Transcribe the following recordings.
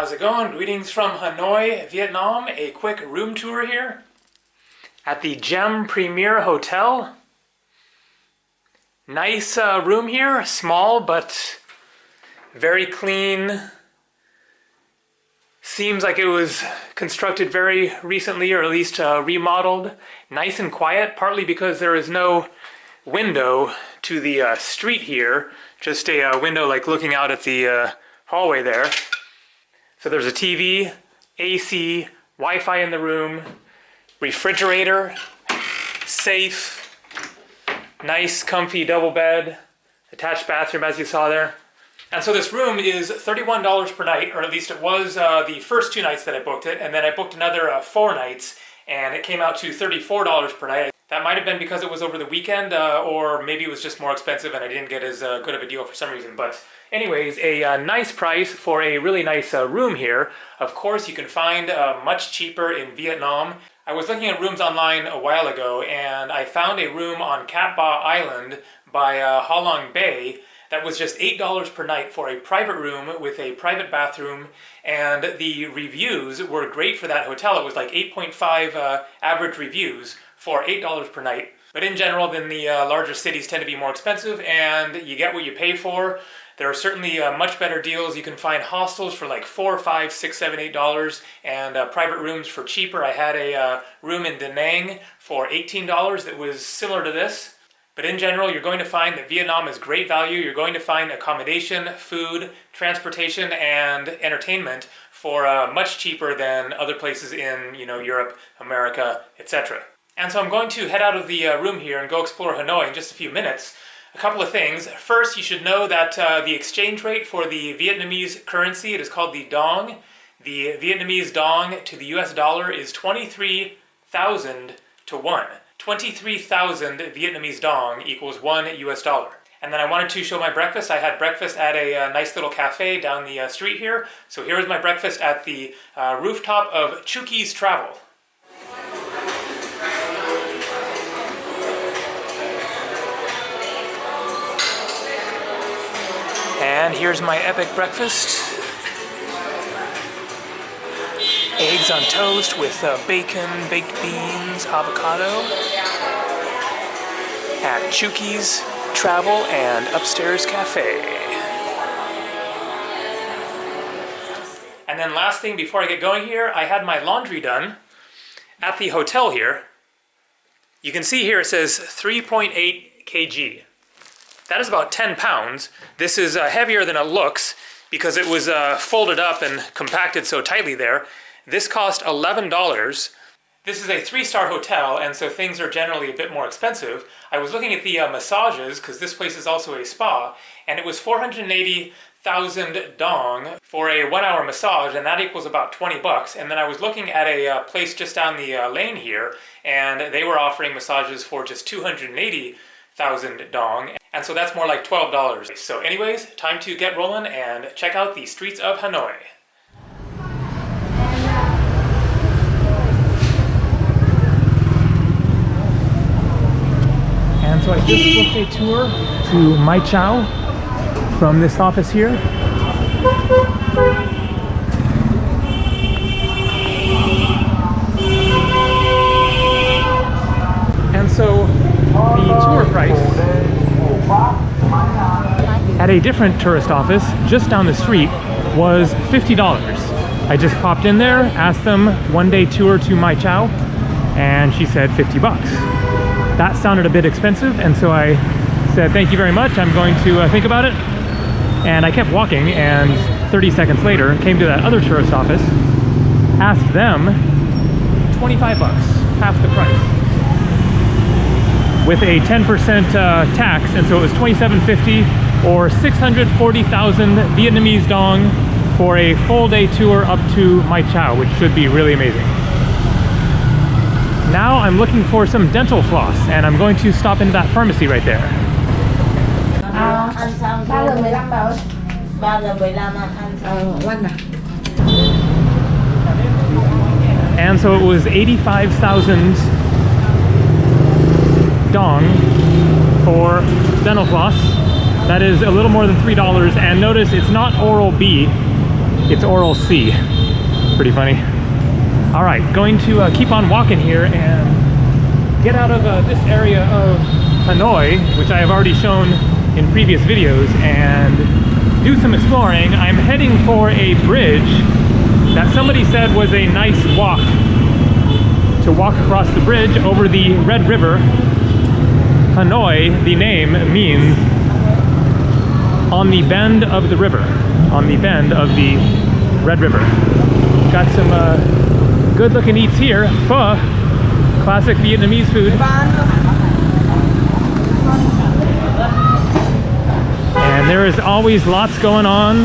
How's it going? Greetings from Hanoi, Vietnam. A quick room tour here at the Gem Premier Hotel. Nice room here, small but very clean. Seems like it was constructed very recently, or at least remodeled. Nice and quiet, partly because there is no window to the street here. Just a window like looking out at the hallway there. So there's a TV, AC, Wi-Fi in the room, refrigerator, safe, nice comfy double bed, attached bathroom as you saw there. And so this room is $31 per night, or at least it was the first 2 nights that I booked it, and then I booked another 4 nights, and it came out to $34 per night. That might have been because it was over the weekend, or maybe it was just more expensive and I didn't get as good of a deal for some reason. But anyways, a nice price for a really nice room here. Of course, you can find much cheaper in Vietnam. I was looking at rooms online a while ago, and I found a room on Cat Ba Island by Ha Long Bay that was just $8 per night for a private room with a private bathroom, and the reviews were great for that hotel. It was like 8.5 average reviews for $8 per night. But in general, then the larger cities tend to be more expensive, and you get what you pay for. There are certainly much better deals. You can find hostels for like $4, $5, $6, $7, $8, and private rooms for cheaper. I had a room in Da Nang for $18 that was similar to this. But in general, you're going to find that Vietnam is great value. You're going to find accommodation, food, transportation, and entertainment for much cheaper than other places in, Europe, America, etc. And so I'm going to head out of the room here and go explore Hanoi in just a few minutes. A couple of things. First, you should know that the exchange rate for the Vietnamese currency, it is called the dong. The Vietnamese dong to the US dollar is 23,000 to 1. 23,000 Vietnamese dong equals 1 US dollar. And then I wanted to show my breakfast. I had breakfast at a nice little cafe down the street here. So here is my breakfast at the rooftop of Chuki's Travel. And here's my epic breakfast. Eggs on toast with bacon, baked beans, avocado. At Chuki's Travel and Upstairs Cafe. And then last thing before I get going here, I had my laundry done at the hotel here. You can see here it says 3.8 kg. That is about 10 pounds. This is heavier than it looks because it was folded up and compacted so tightly there. This cost $11. This is a 3-star hotel, and so things are generally a bit more expensive. I was looking at the massages, because this place is also a spa, and it was 480,000 dong for a 1-hour massage, and that equals about 20 bucks. And then I was looking at a place just down the lane here, and they were offering massages for just 280,000 dong. And so that's more like $12. So anyways, time to get rolling and check out the streets of Hanoi. And so I just booked a tour to Mai Chau from this office here. And so the tour price at a different tourist office just down the street was $50. I just popped in there, asked them 1-day tour to Mai Chau, and she said 50 bucks. That sounded a bit expensive, and so I said thank you very much, I'm going to think about it. And I kept walking, and 30 seconds later came to that other tourist office, asked them 25 bucks, half the price, with a 10% tax, and so it was $27.50 or 640,000 Vietnamese dong for a full day tour up to Mai Chau, which should be really amazing. Now I'm looking for some dental floss, and I'm going to stop into that pharmacy right there. And so it was 85,000 dong for dental floss. That is a little more than $3, and notice it's not Oral-B. It's Oral C. Pretty funny. All right, going to keep on walking here and get out of this area of Hanoi, which I have already shown in previous videos, and do some exploring. I'm heading for a bridge that somebody said was a nice walk, to walk across the bridge over the Red River. Hanoi, the name, means on the bend of the river, on the bend of the Red River. Got some good looking eats here. Pho, classic Vietnamese food. And there is always lots going on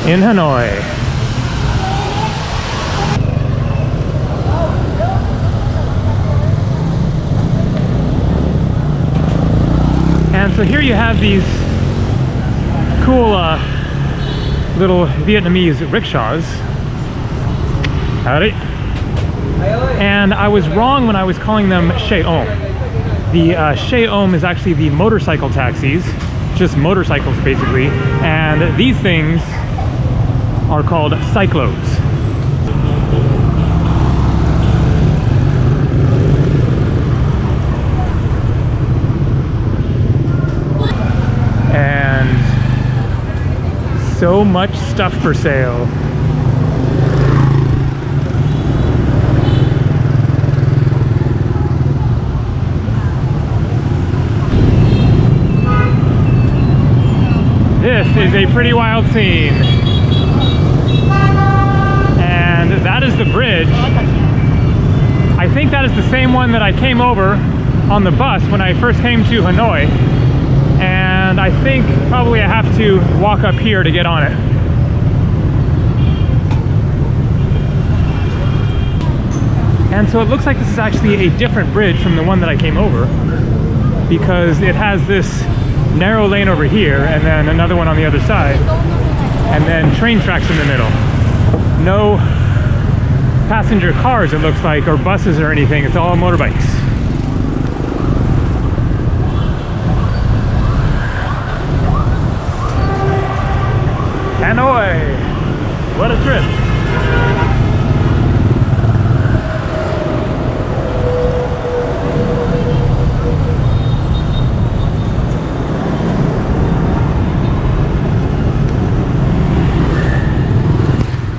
in Hanoi. And so here you have these cool little Vietnamese rickshaws. Howdy. And I was wrong when I was calling them xe ôm. The xe ôm is actually the motorcycle taxis, just motorcycles basically, and these things are called cyclos. And so much stuff for sale. This is a pretty wild scene. And that is the bridge. I think that is the same one that I came over on the bus when I first came to Hanoi. And I think probably I have to walk up here to get on it. And so it looks like this is actually a different bridge from the one that I came over, because it has this narrow lane over here and then another one on the other side, and then train tracks in the middle. No passenger cars, it looks like, or buses or anything. It's all motorbikes. Hanoi! What a trip!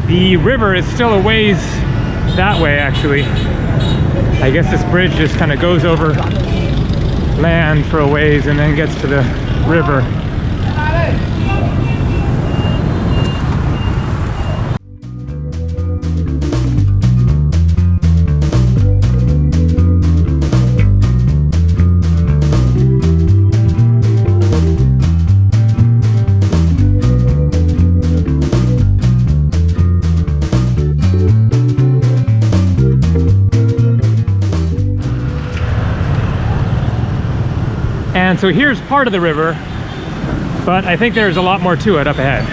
The river is still a ways that way, actually. I guess this bridge just kind of goes over land for a ways and then gets to the river. And so here's part of the river, but I think there's a lot more to it up ahead.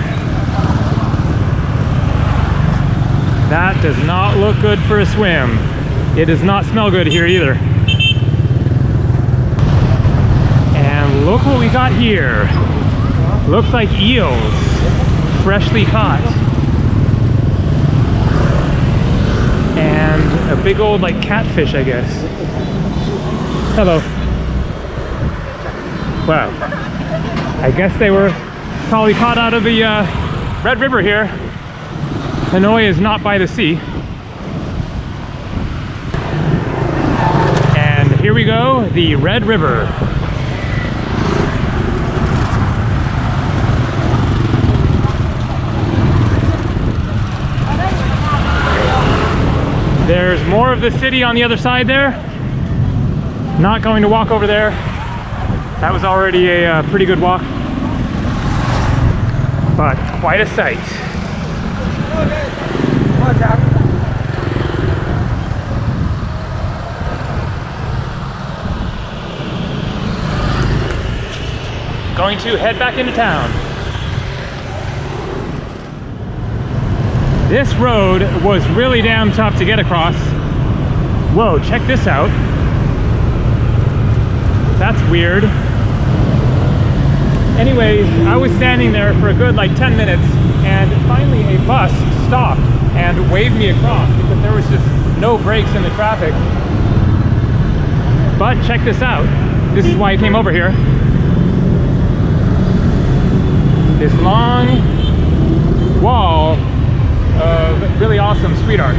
That does not look good for a swim. It does not smell good here either. And look what we got here. Looks like eels, freshly caught. And a big old like catfish, I guess. Hello. Wow, I guess they were probably caught out of the Red River here. Hanoi is not by the sea. And here we go, the Red River. There's more of the city on the other side there. Not going to walk over there. That was already a pretty good walk, but quite a sight. Going to head back into town. This road was really damn tough to get across. Whoa, check this out. That's weird. Anyways, I was standing there for a good like 10 minutes And finally a bus stopped and waved me across because there was just no brakes in the traffic. But check this out. This is why I came over here. This long wall of really awesome street art.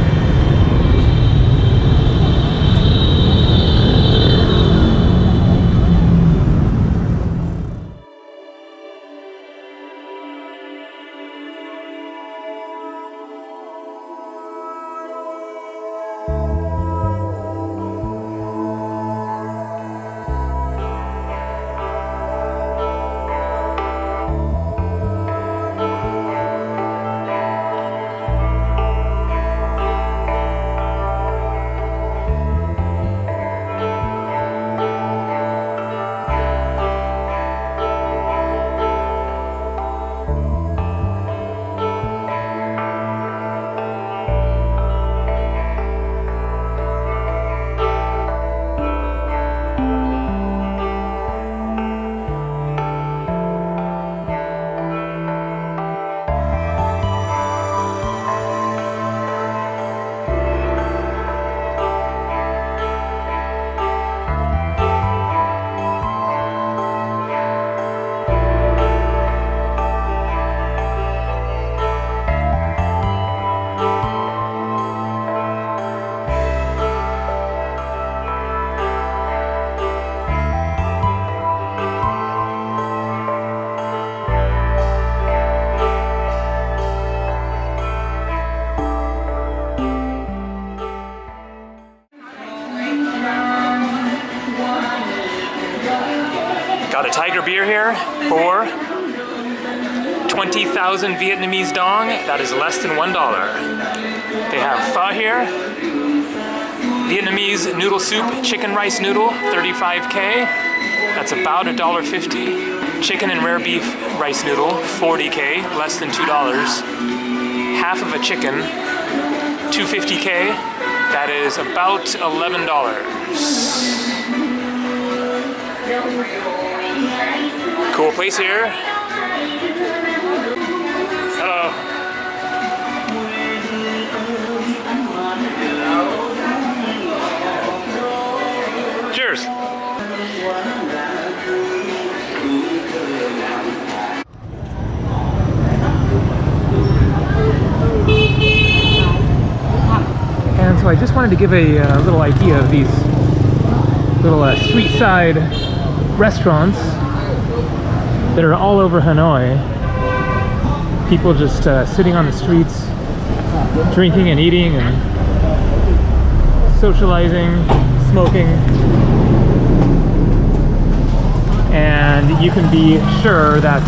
Got a Tiger beer here for 20,000 Vietnamese dong. That is less than $1. They have pho here. Vietnamese noodle soup, chicken rice noodle, 35K. That's about $1.50. Chicken and rare beef rice noodle, 40K, less than $2. Half of a chicken, 250K. That is about $11. Cool place here. Hello. Cheers. And so I just wanted to give a little idea of these little street side restaurants that are all over Hanoi. People just sitting on the streets, drinking and eating and socializing, smoking. And you can be sure that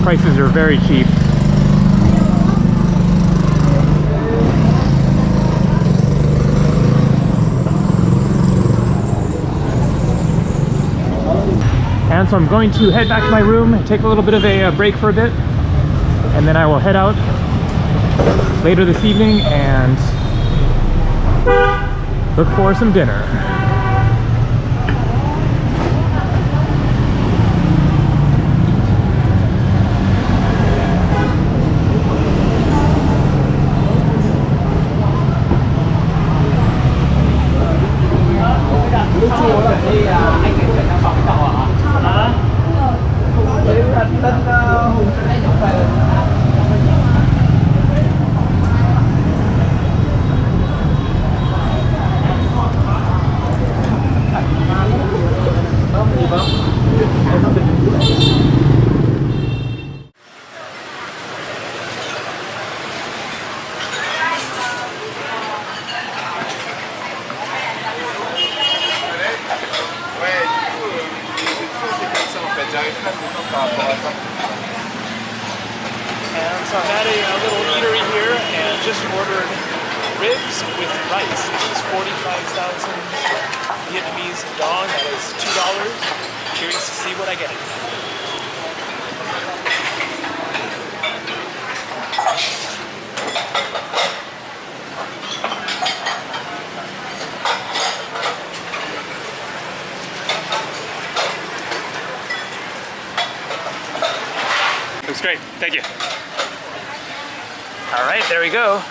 prices are very cheap. And so I'm going to head back to my room, take a little bit of a break for a bit, and then I will head out later this evening and look for some dinner. And so I had a little eatery here and just ordered ribs with rice. This is 45,000 Vietnamese dong. That is $2. Curious to see what I get. Looks great. Thank you. All right, there we go.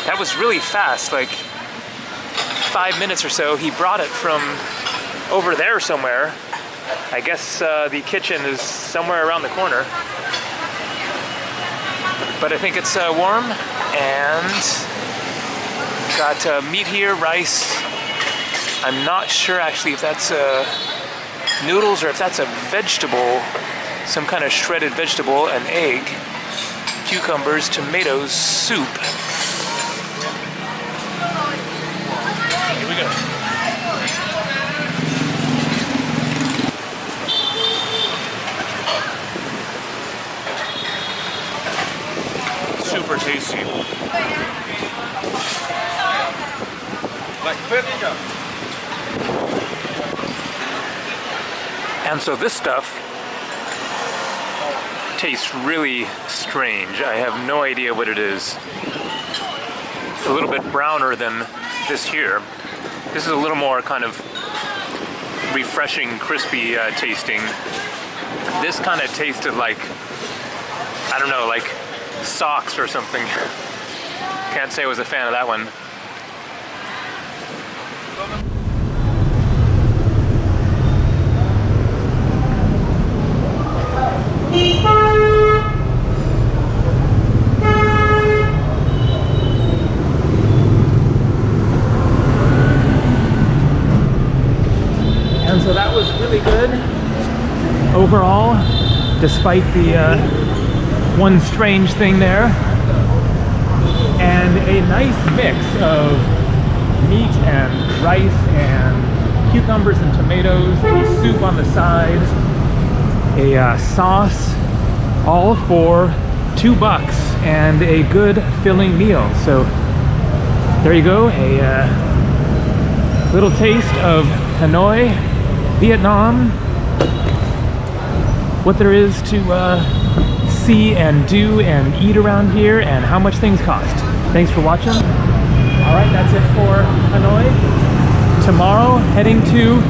That was really fast, like 5 minutes or so. He brought it from over there somewhere. I guess the kitchen is somewhere around the corner. But I think it's warm, and got meat here, rice. I'm not sure actually if that's noodles or if that's a vegetable, some kind of shredded vegetable, an egg, cucumbers, tomatoes, soup. Here we go. Super tasty. And so this stuff tastes really strange. I have no idea what it is. It's a little bit browner than this here. This is a little more kind of refreshing, crispy tasting. This kind of tasted like, I don't know, like socks or something. Can't say I was a fan of that one. And so that was really good overall, despite the one strange thing there. And a nice mix of meat and rice and cucumbers and tomatoes, a soup on the side, a sauce, all for $2 and a good filling meal. So there you go, a little taste of Hanoi, Vietnam, what there is to see and do and eat around here, and how much things cost. Thanks for watching. All right, that's it for Hanoi. Tomorrow, heading to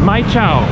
Mai Chau.